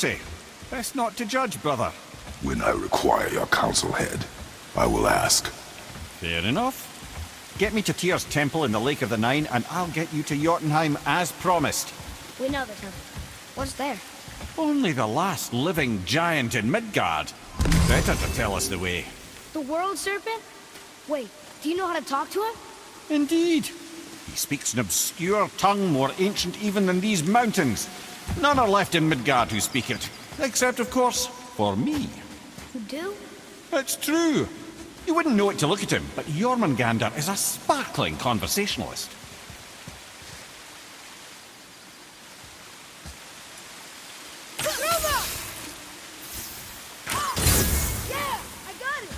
Say, best not to judge, brother. When I require your council head, I will ask. Fair enough. Get me to Tyr's temple in the Lake of the Nine, and I'll get you to Jotunheim as promised. We know the temple. What's there? Only the last living giant in Midgard. Better to tell us the way. The world serpent? Wait, do you know how to talk to him? Indeed. He speaks an obscure tongue more ancient even than these mountains. None are left in Midgard who speak it. Except, of course, for me. You do? It's true. You wouldn't know it to look at him, but Jormungandr is a sparkling conversationalist. Yeah, I got it!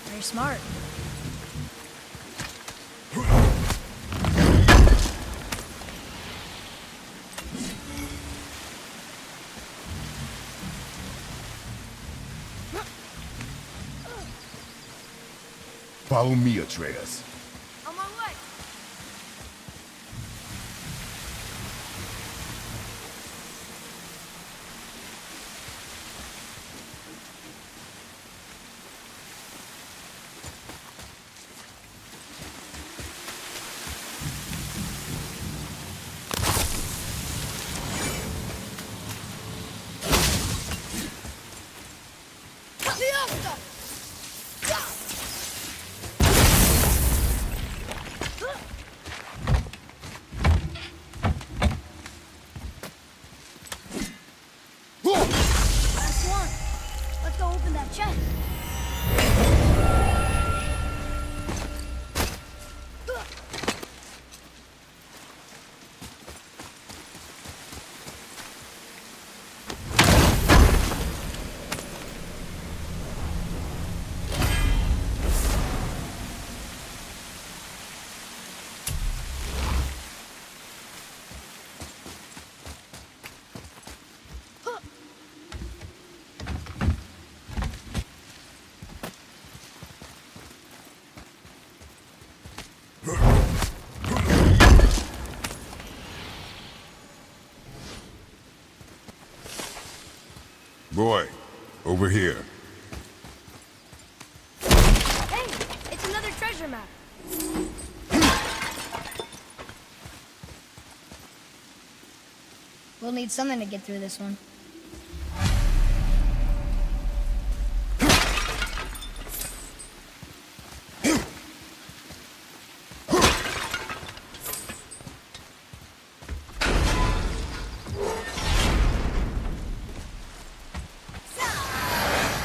Very smart. Follow me, Atreus. On my way. Last one. Let's go open that chest. Boy, over here. Hey, it's another treasure map. We'll need something to get through this one.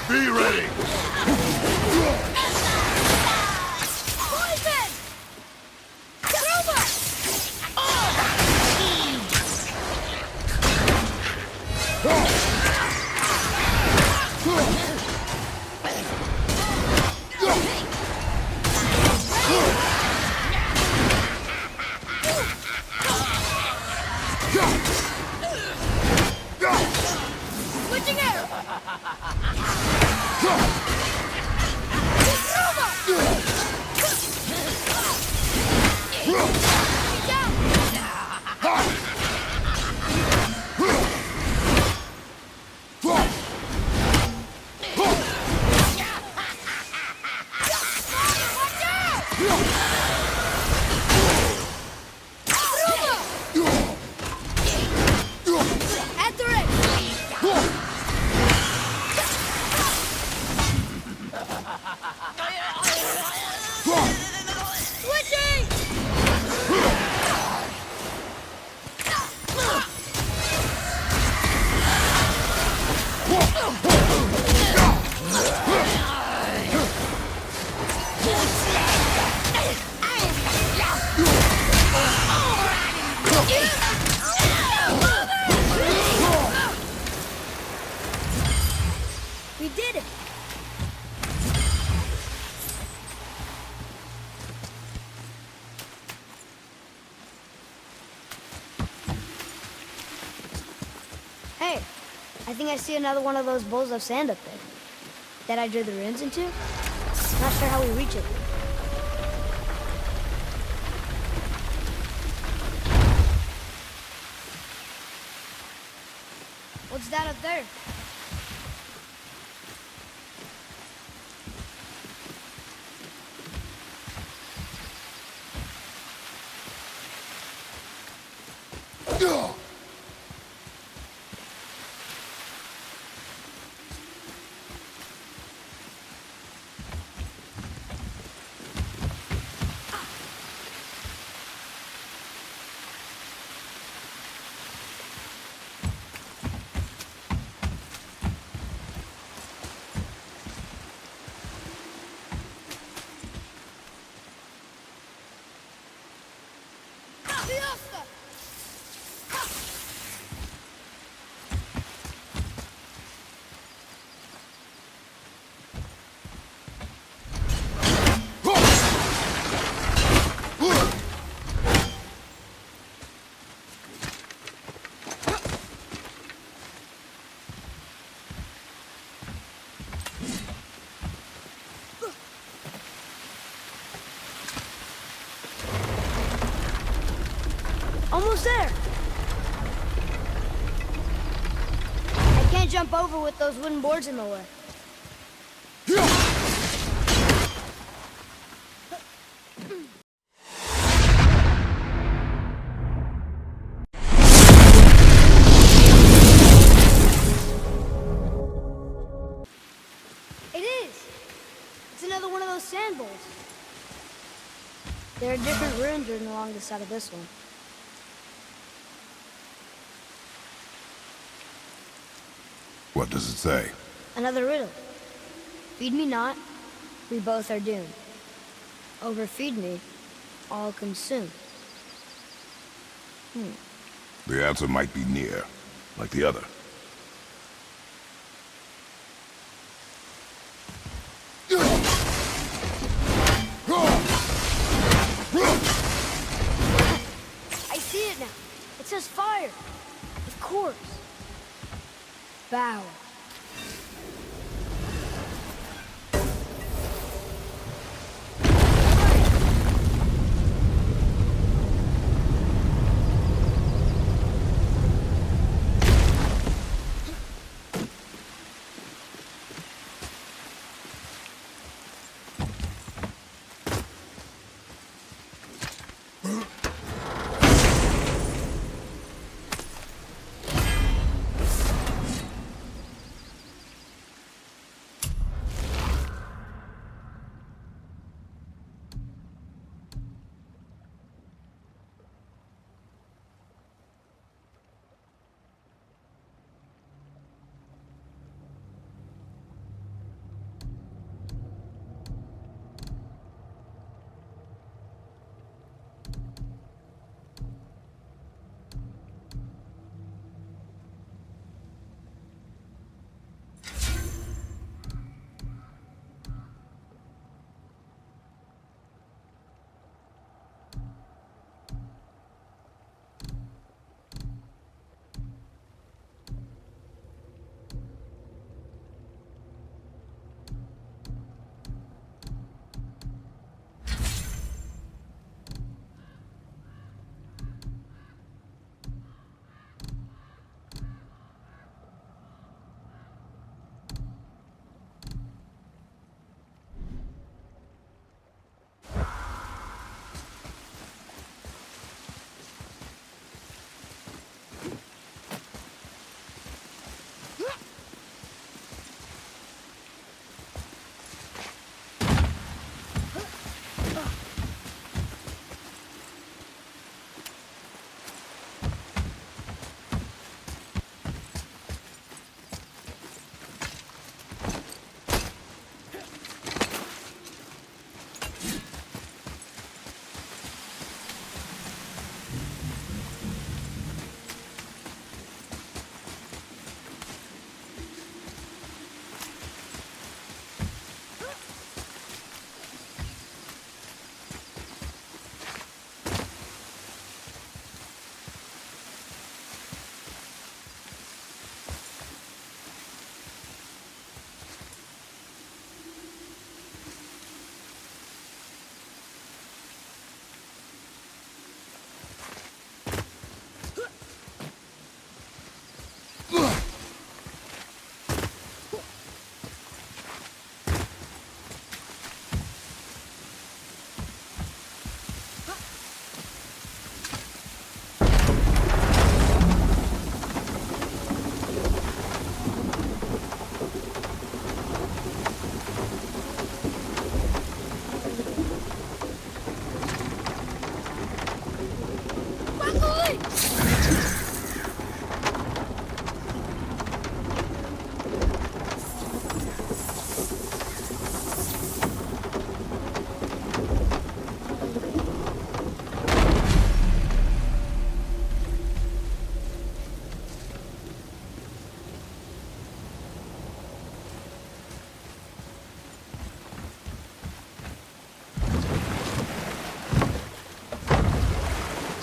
Be ready! Poison! Karuma! Switching out! At the Hey, I think I see another one of those bowls of sand up there. That I drew the runes into? Not sure how we reach it. What's that up there? Almost there. I can't jump over with those wooden boards in the way. It is. It's another one of those sand bowls. There are different runes written along the side of this one. What does it say? Another riddle. Feed me not, we both are doomed. Overfeed me, all consumed. The answer might be near, like the other. I see it now. It says fire. Of course. Bow.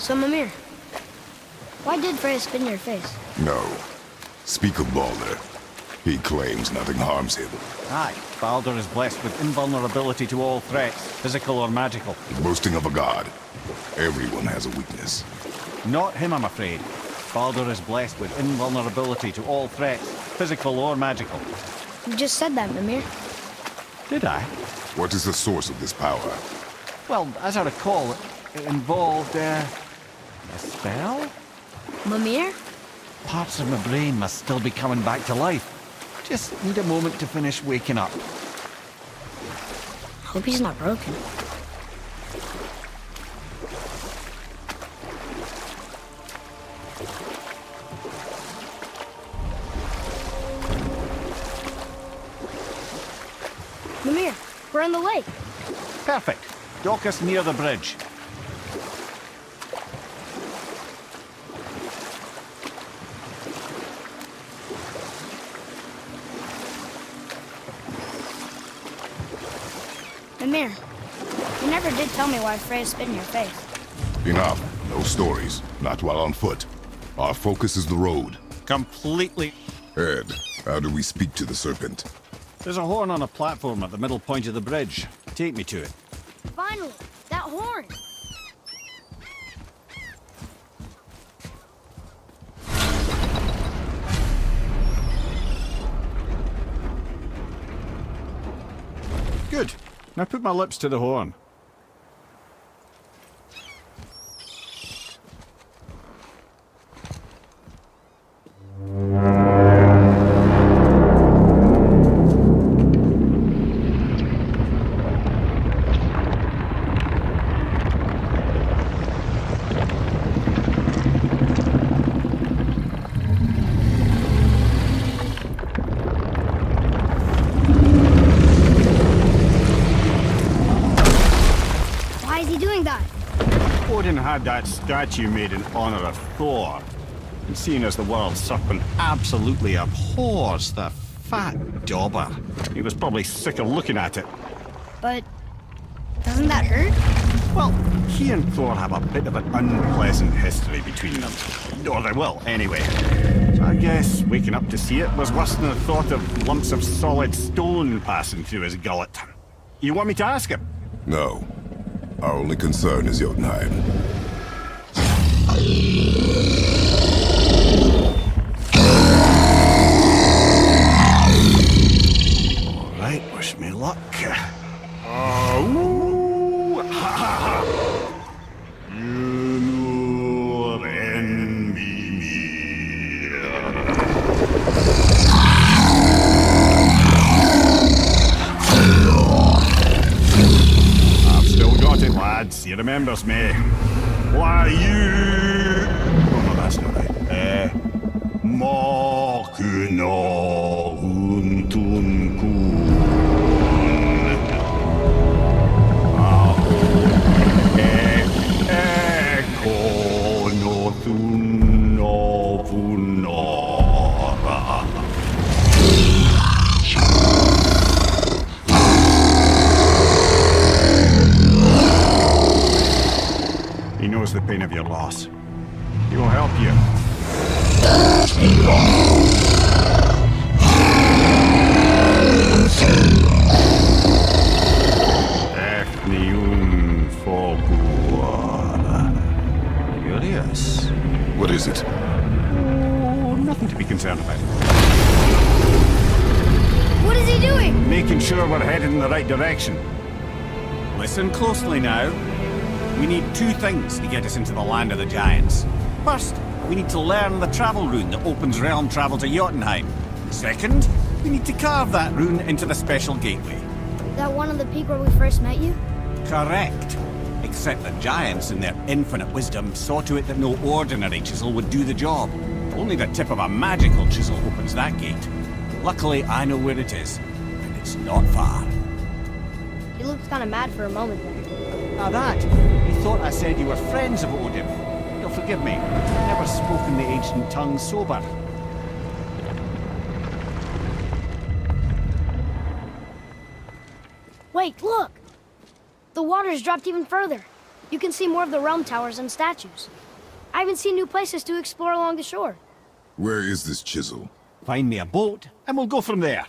So, Mimir, why did Freya spit in your face? No. Speak of Balder. He claims nothing harms him. Aye, Baldur is blessed with invulnerability to all threats, physical or magical. Boasting of a god. Everyone has a weakness. Not him, I'm afraid. Baldur is blessed with invulnerability to all threats, physical or magical. You just said that, Mimir. Did I? What is the source of this power? Well, as I recall, it involved, a spell? Mimir? Parts of my brain must still be coming back to life. Just need a moment to finish waking up. Hope he's not broken. Mimir, we're on the lake. Perfect. Dock us near the bridge. Mimir, you never did tell me why Freya spit in your face. Enough. No stories. Not while on foot. Our focus is the road. Completely. Ed, how do we speak to the serpent? There's a horn on a platform at the middle point of the bridge. Take me to it. Finally, that horn! Good. Now put my lips to the horn. Why is he doing that? Odin had that statue made in honor of Thor. And seeing as the world serpent absolutely abhors the fat dauber, he was probably sick of looking at it. But doesn't that hurt? Well, he and Thor have a bit of an unpleasant history between them. Or they will, anyway. So I guess waking up to see it was worse than the thought of lumps of solid stone passing through his gullet. You want me to ask him? No. Our only concern is Jotunheim. All right, wish me luck. Ooh, ha, ha, ha. You know, and me. I've still got it, lads. He remembers me. Why you? Oh no, that's not right. Makuna huntun kun. He knows the pain of your loss. He will help you. Curious. What is it? Oh, nothing to be concerned about. What is he doing? Making sure we're headed in the right direction. Listen closely now. We need two things to get us into the land of the giants. First, we need to learn the travel rune that opens realm travel to Jotunheim. Second, we need to carve that rune into the special gateway. That one on the peak where we first met you? Correct. Except the giants, in their infinite wisdom, saw to it that no ordinary chisel would do the job. Only the tip of a magical chisel opens that gate. Luckily, I know where it is, and it's not far. He looked kind of mad for a moment there. Now that, you thought I said you were friends of Odin. You'll forgive me. I've never spoken the ancient tongue sober. Wait, look! The water's dropped even further. You can see more of the realm towers and statues. I even see new places to explore along the shore. Where is this chisel? Find me a boat, and we'll go from there.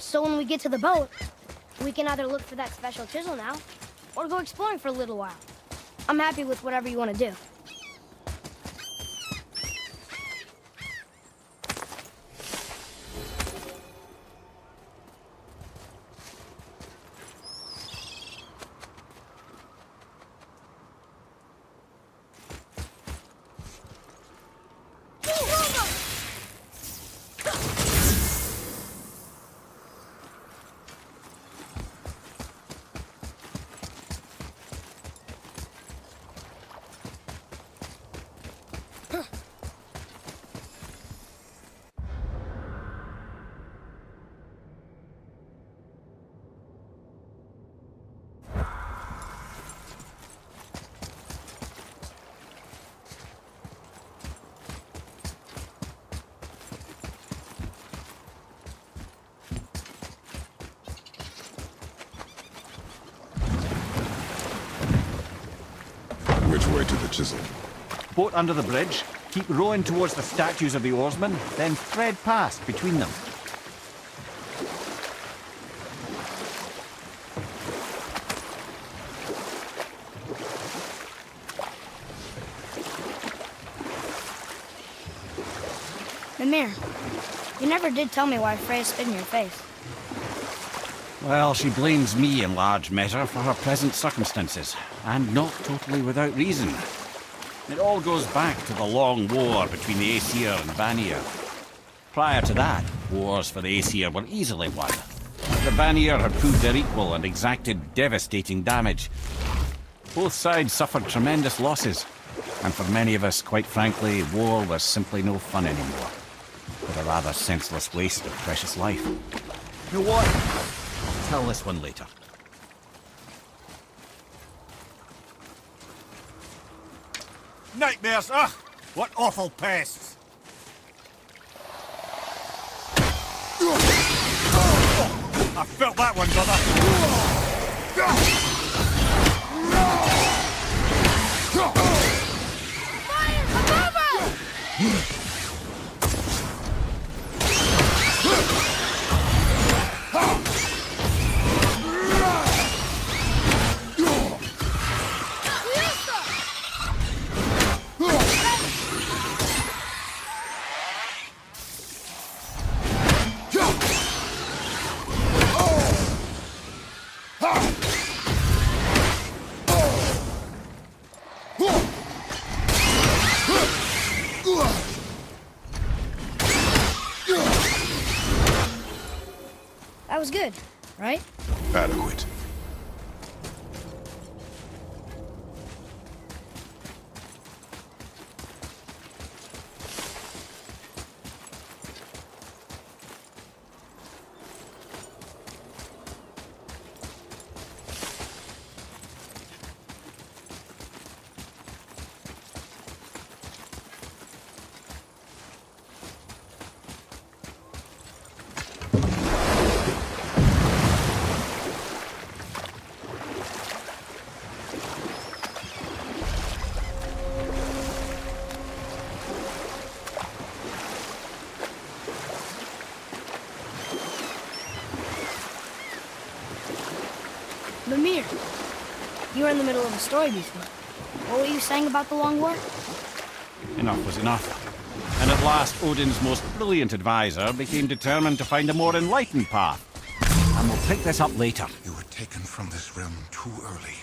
So when we get to the boat, we can either look for that special chisel now, or go exploring for a little while. I'm happy with whatever you want to do. Which way to the chisel? Boat under the bridge, keep rowing towards the statues of the oarsmen, then thread past between them. Mimir, you never did tell me why Freya spit in your face. Well, she blames me in large measure for her present circumstances, and not totally without reason. It all goes back to the long war between the Aesir and Vanir. Prior to that, wars for the Aesir were easily won. The Vanir had proved their equal and exacted devastating damage. Both sides suffered tremendous losses, and for many of us, quite frankly, war was simply no fun anymore. But a rather senseless waste of precious life. You know what? I'll tell this one later. Nightmares, ugh! What awful pests! I felt that one, brother! Fire! Above us! That was good, right? Adequate. Mimir, you were in the middle of a story before. What were you saying about the Long War? Enough was enough. at last Odin's most brilliant advisor became determined to find a more enlightened path. And we'll pick this up later. You were taken from this realm too early.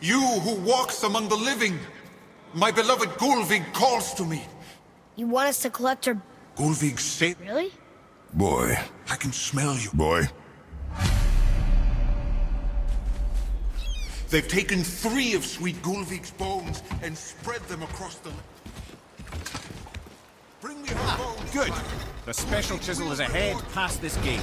You who walks among the living, my beloved Gulvig calls to me. You want us to collect her... Gulvig said... Really? Boy. I can smell you. Boy. They've taken 3 of sweet Gulvig's bones and spread them across the... Bring me her bones. Good. The special chisel is ahead past this gate.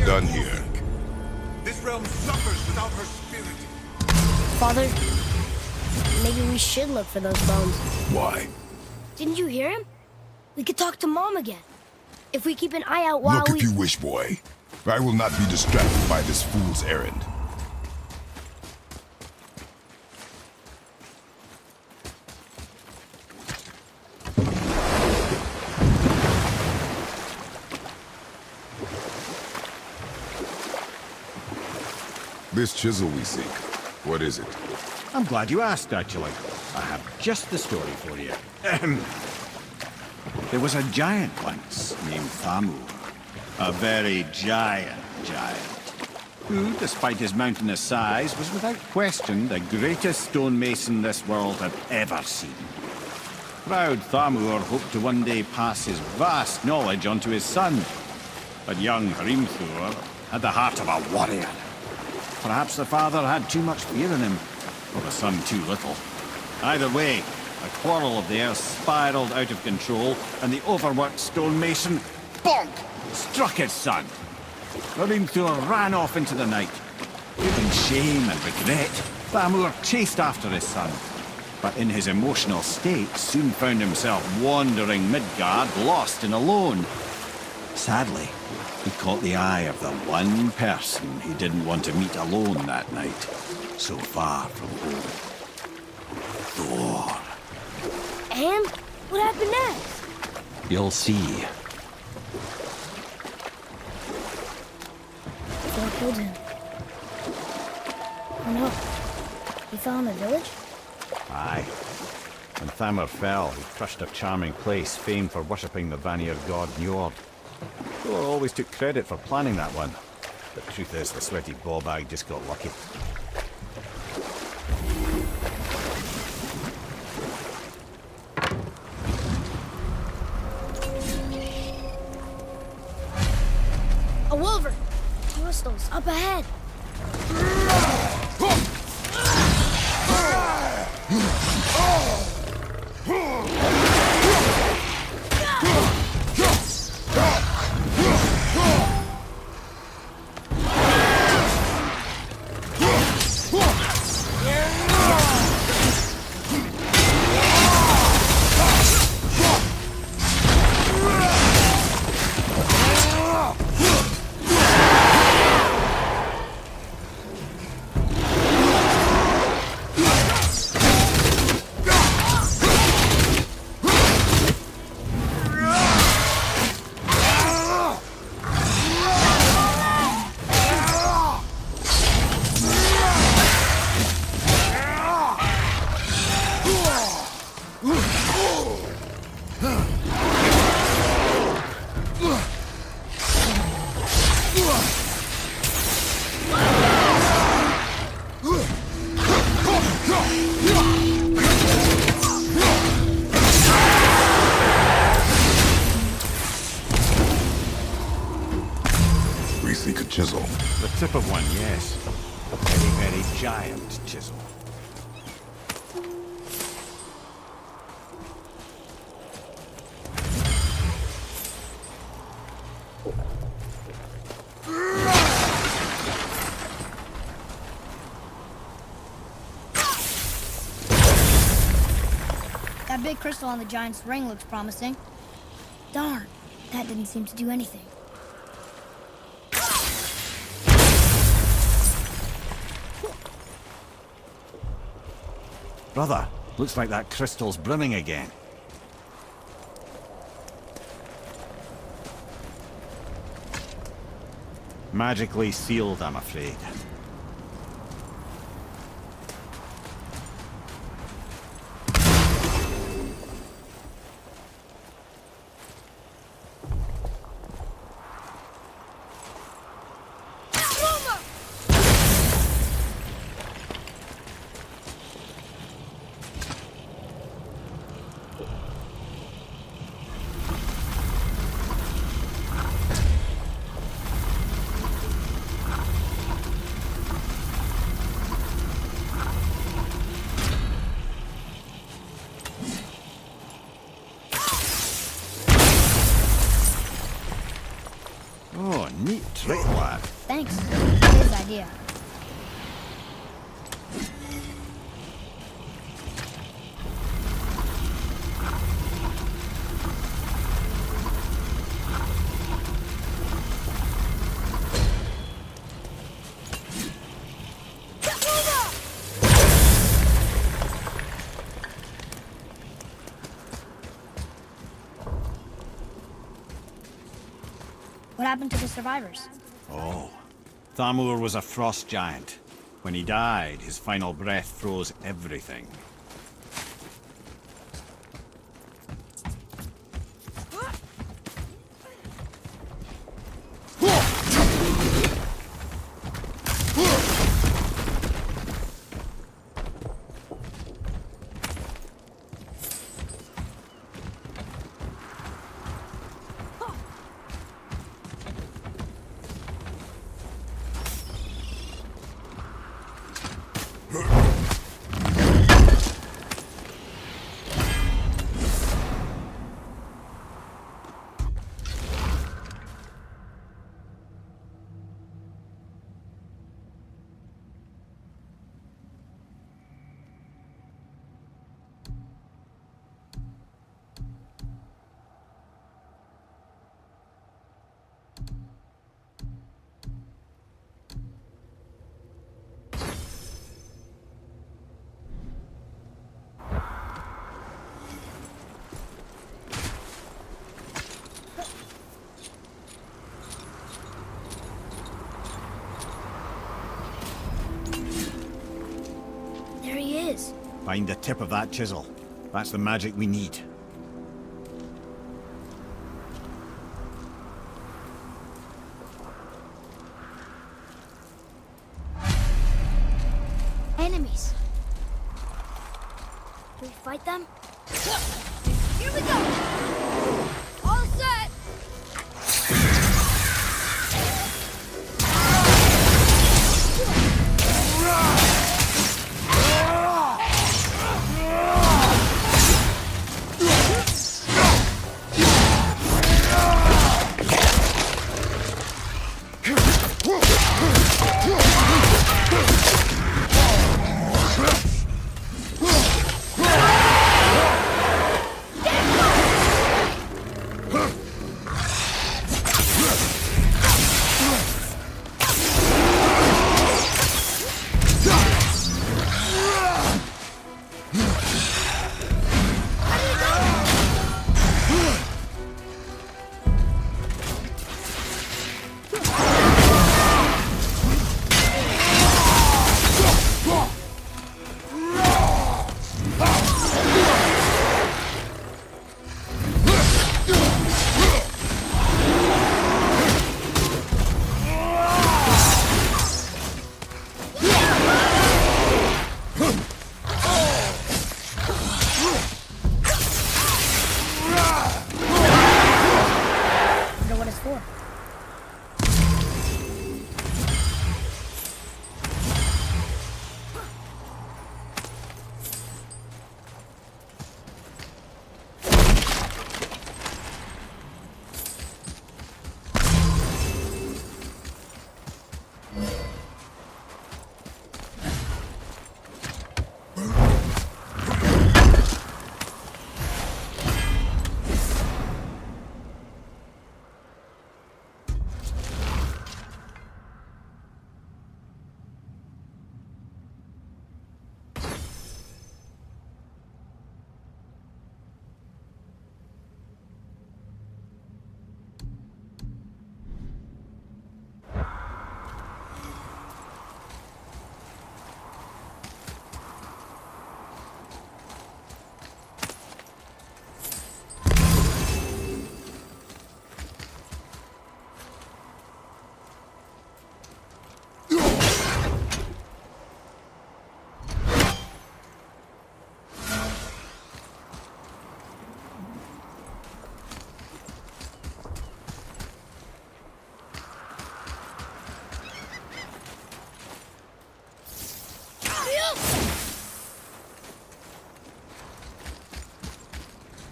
Done here. This realm suffers without her spirit. Father, maybe we should look for those bones. Why? Didn't you hear him? We could talk to Mom again. If we keep an eye out while Look if you wish, boy. I will not be distracted by this fool's errand. This chisel we seek, what is it? I'm glad you asked, actually. I have just the story for you. There was a giant once named Thamur. A very giant, who, despite his mountainous size, was without question the greatest stonemason this world had ever seen. Proud Thamur hoped to one day pass his vast knowledge on to his son. But young Hrimthur had the heart of a warrior. Perhaps the father had too much fear in him, or the son too little. Either way, a quarrel of theirs spiraled out of control, and the overworked stonemason, bonk, struck his son. Hrimthur ran off into the night. Feeling shame and regret, Thamur chased after his son, but in his emotional state soon found himself wandering Midgard, lost and alone. Sadly, he caught the eye of the one person he didn't want to meet alone that night, so far from home. Thor. And what happened next? You'll see. Thor killed him. Oh no. He fell in the village? Aye. When Thamur fell, he crushed a charming place famed for worshipping the Vanir god Njord. Thor always took credit for planning that one. But the truth is, the sweaty ballbag just got lucky. A wolver! Crystals up ahead! Yes, a very, very giant chisel. That big crystal on the giant's ring looks promising. Darn, that didn't seem to do anything. Brother, looks like that crystal's brimming again. Magically sealed, I'm afraid. Oh, neat trick, lad. Thanks. His idea. What happened to the survivors? Oh, Thamur was a frost giant. When he died, his final breath froze everything. There he is. Find the tip of that chisel. That's the magic we need. Enemies. Do we fight them? Here we go! All set!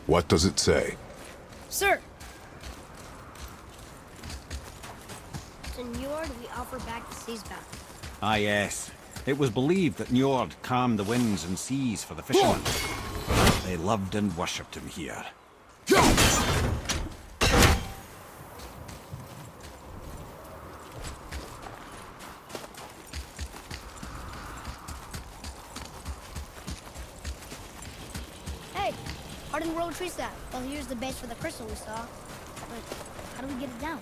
What does it say? Sir! To Njord, we offer back the seas bound. Ah, yes. It was believed that Njord calmed the winds and seas for the fishermen. They loved and worshipped him here. Hey! How did the world treat that? Well, here's the base for the crystal we saw. But how do we get it down?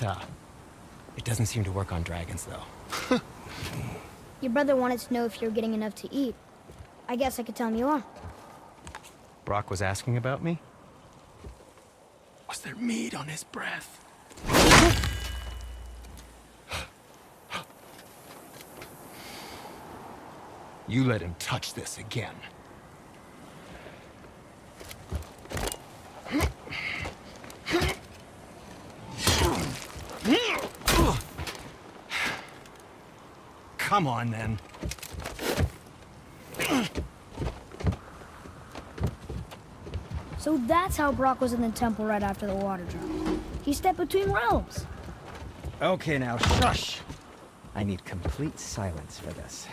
Manta. It doesn't seem to work on dragons, though. Your brother wanted to know if you're getting enough to eat. I guess I could tell him you are. Brock was asking about me? Was there meat on his breath? You let him touch this again. Come on, then. So that's how Brock was in the temple right after the water drop. He stepped between realms. Okay, now shush. I need complete silence for this.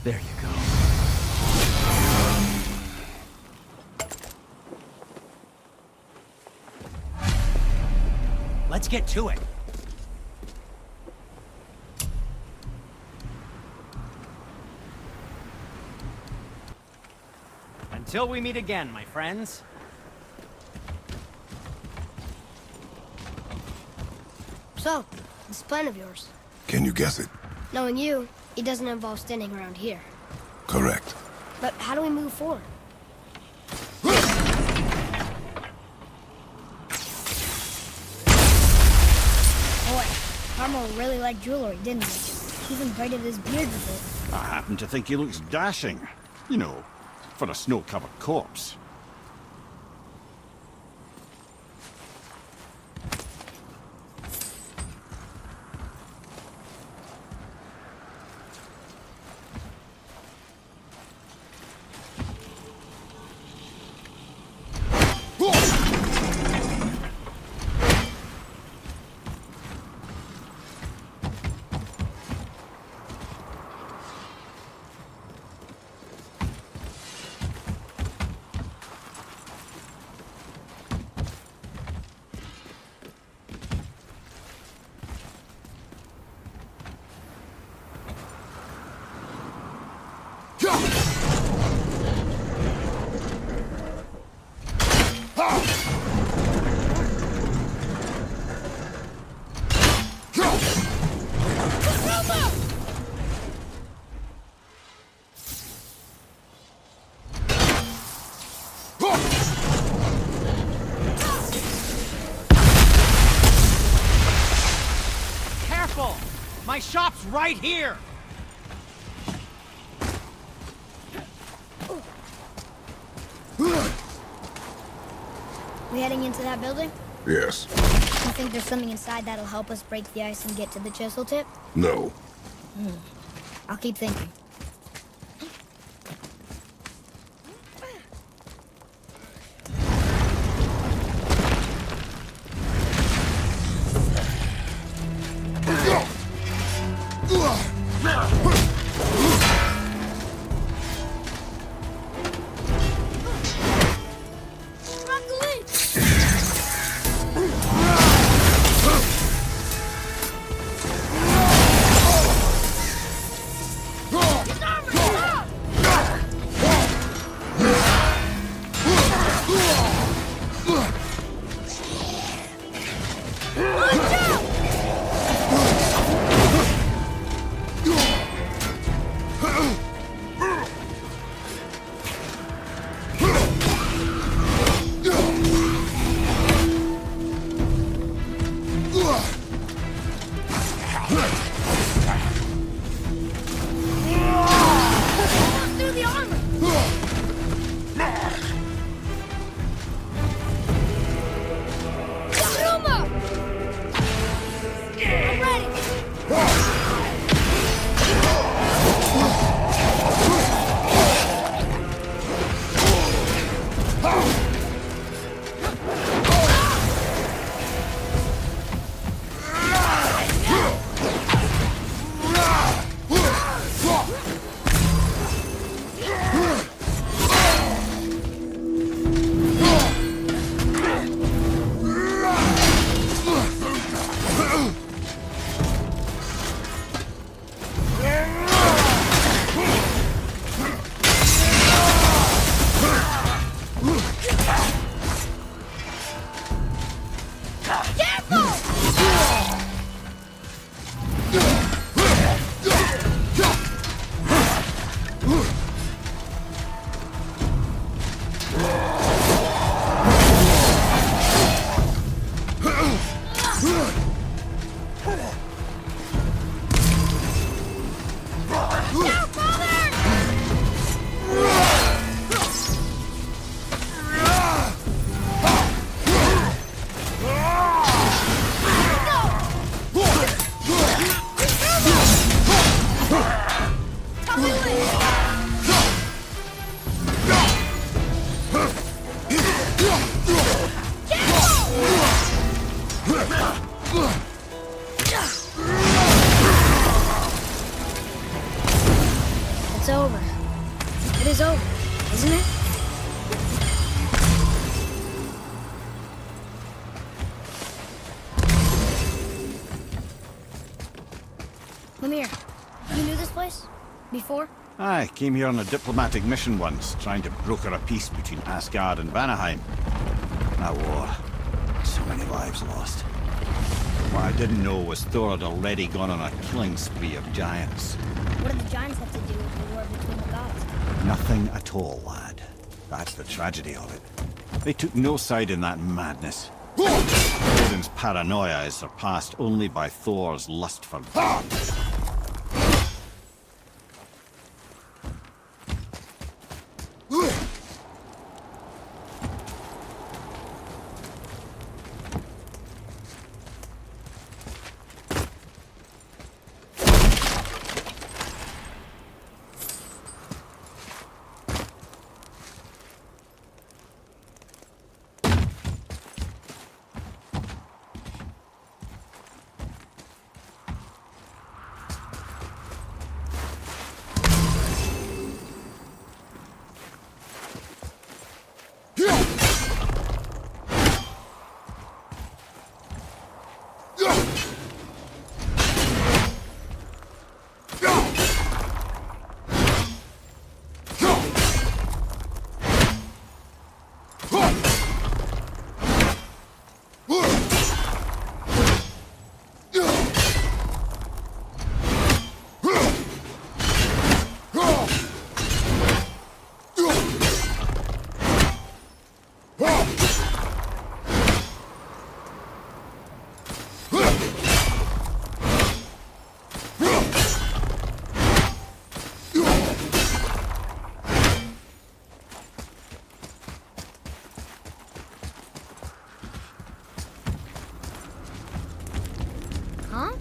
There you go. Let's get to it. Until we meet again, my friends. So, this plan of yours. Can you guess it? Knowing you, it doesn't involve standing around here. Correct. But how do we move forward? Boy, Carmel really liked jewelry, didn't he? Even braided his beard with it. I happen to think he looks dashing. You know, for a snow-covered corpse. Careful! My shop's right here! We heading into that building? Yes. You think there's something inside that'll help us break the ice and get to the chisel tip? No. I'll keep thinking. Ah! I came here on a diplomatic mission once, trying to broker a peace between Asgard and Vanaheim. That war. So many lives lost. What I didn't know was Thor had already gone on a killing spree of giants. What do the giants have to do with the war between the gods? Nothing at all, lad. That's the tragedy of it. They took no side in that madness. Odin's paranoia is surpassed only by Thor's lust for blood. Huh?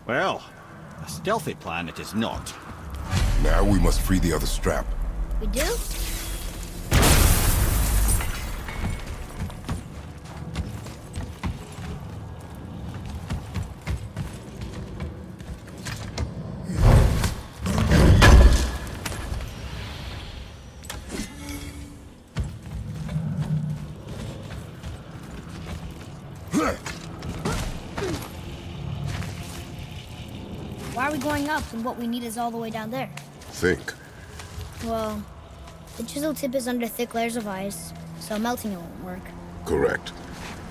Well, a stealthy plan it is not. Now we must free the other strap. We do? Why are we going up when what we need is all the way down there? Think. Well, the chisel tip is under thick layers of ice, so melting it won't work. Correct.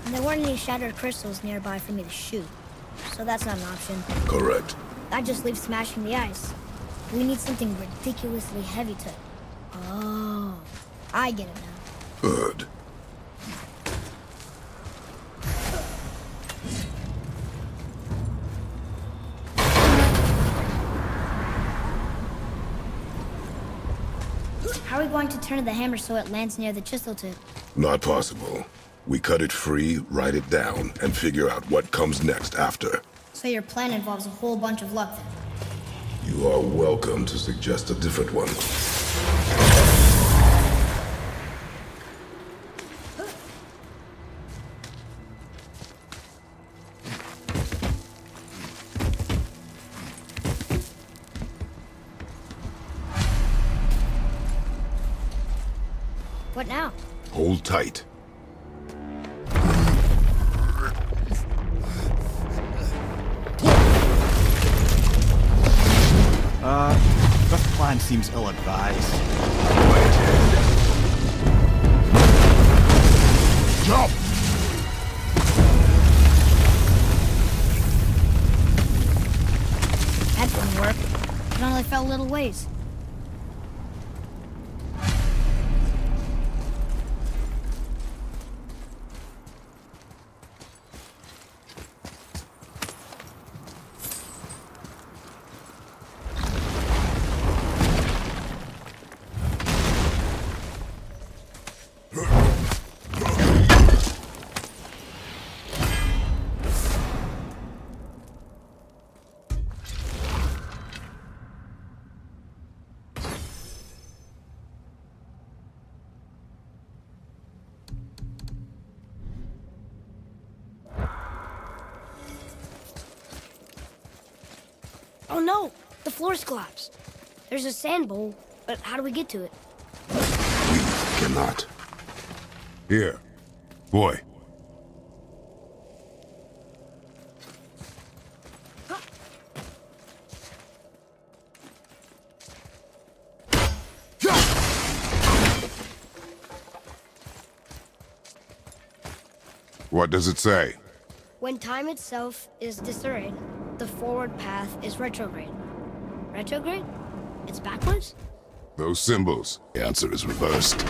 And there weren't any shattered crystals nearby for me to shoot, so that's not an option. Correct. That just leaves smashing the ice. We need something ridiculously heavy to... Oh, I get it now. Good. How are we going to turn the hammer so it lands near the chisel tip? Not possible. We cut it free, write it down, and figure out what comes next after. So your plan involves a whole bunch of luck then? You are welcome to suggest a different one. What now? Hold tight. This plan seems ill-advised. Jump! That didn't work. It only fell a little ways. Oh no! The floor's collapsed. There's a sand bowl, but how do we get to it? We cannot. Here. Boy. What does it say? When time itself is disarrayed, the forward path is retrograde. Retrograde? It's backwards? Those symbols. The answer is reversed.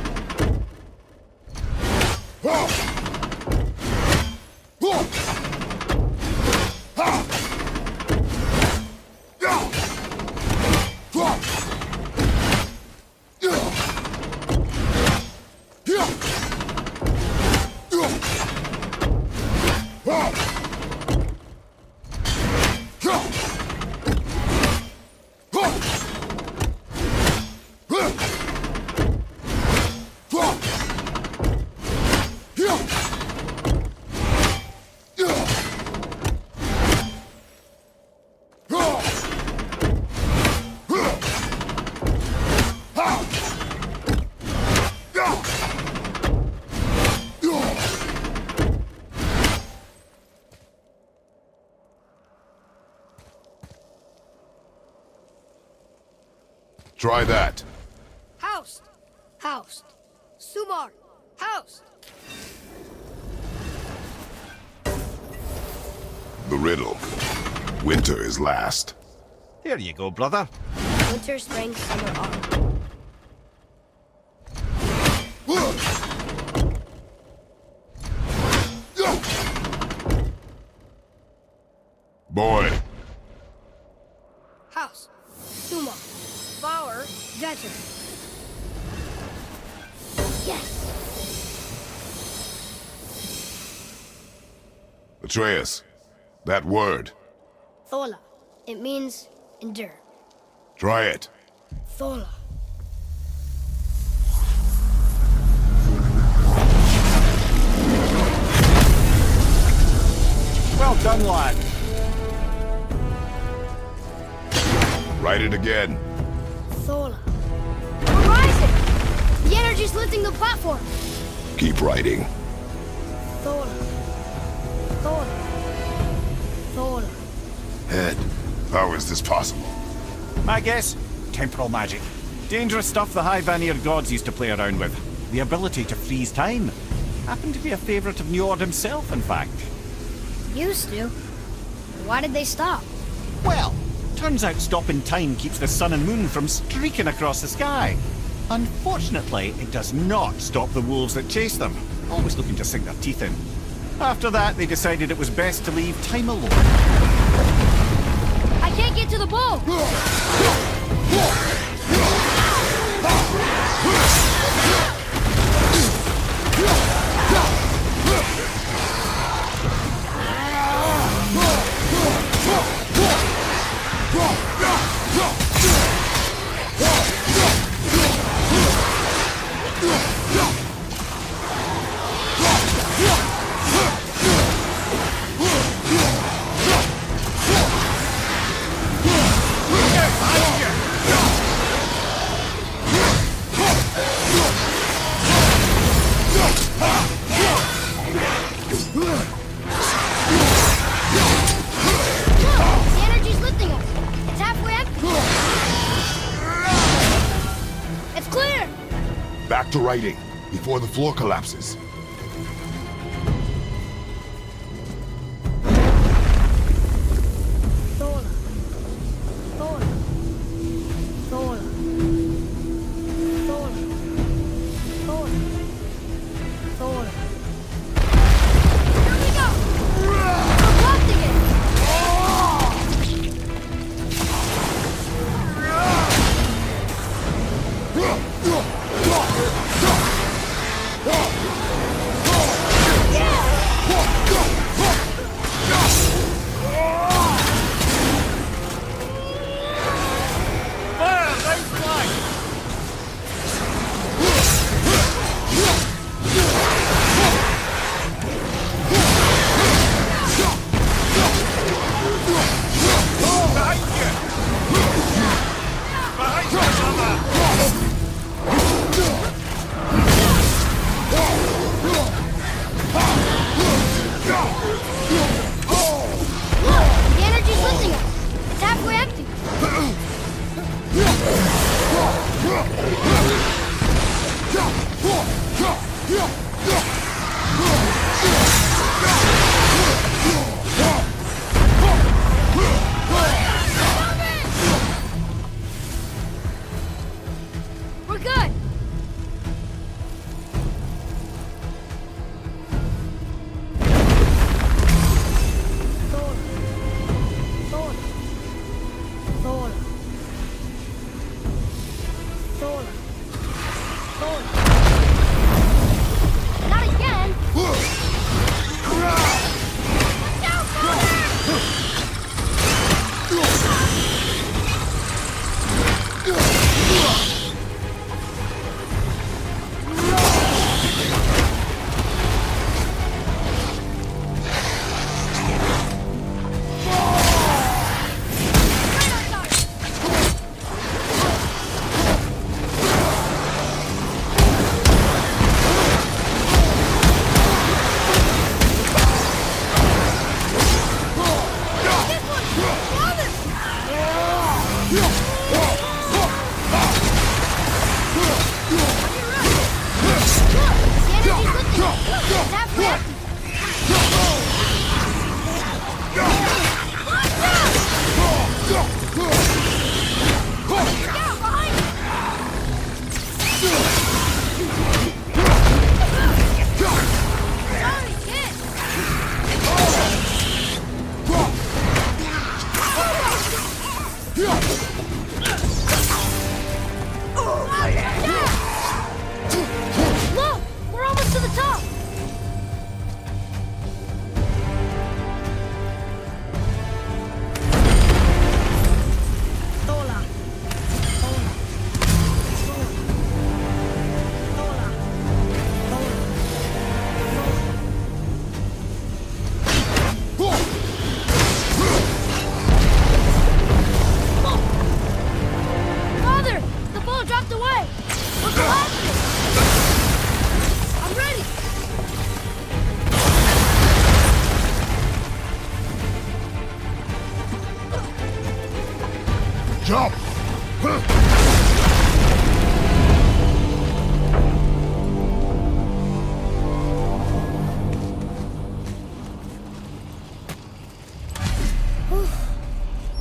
Try that. Housed! Housed! Sumar! Housed! The riddle. Winter is last. There you go, brother. Winter, spring, summer, autumn. Boy. House. Sumar. Flower. Veteran. Yes! Atreus. That word. Thola. It means endure. Try it. Thola. Well done, lad. Write it again. Thola. We're rising! The energy's lifting the platform. Keep writing. Thola. Thola. Thola. Head, how is this possible? My guess? Temporal magic. Dangerous stuff the High Vanir gods used to play around with. The ability to freeze time. Happened to be a favourite of Njord himself, in fact. Used to. Why did they stop? Well, turns out stopping time keeps the sun and moon from streaking across the sky. Unfortunately, it does not stop the wolves that chase them, always looking to sink their teeth in. After that, they decided it was best to leave time alone. I can't get to the bow! Back to writing, before the floor collapses. Thola. Thola. Thola. Thola. Thola. Thola. Here we go! We're blocked again! We're good! Thola. Thola. Thola. Thola. Thola. Not again! Watch out, Father! Jump!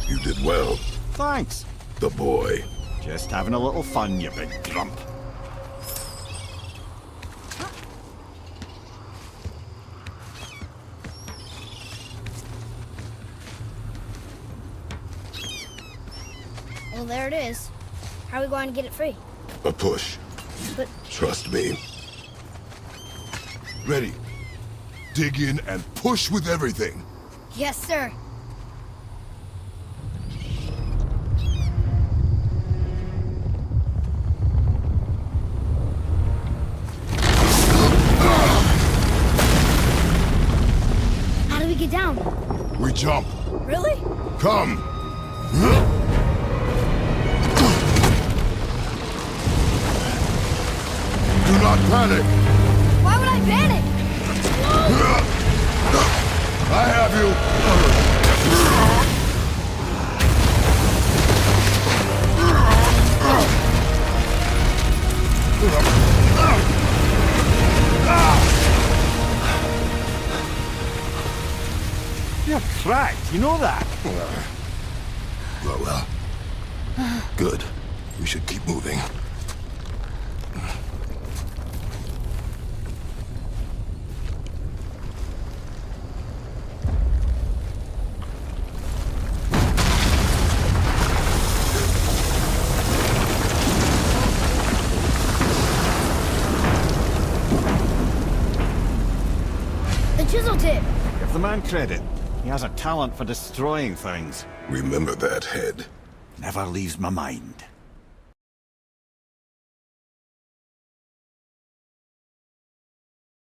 You did well. Thanks. The boy. Just having a little fun, you big grump. Well, there it is. How are we going to get it free? A push. But Trust me. Ready. Dig in and push with everything. yes, sir. How do we get down? We jump. Really? Come. Do not panic. Why would I panic? I have you. You're cracked, you know that? Well. Good. We should keep moving. The chisel tip. Give the man credit. He has a talent for destroying things. Remember that head. Never leaves my mind.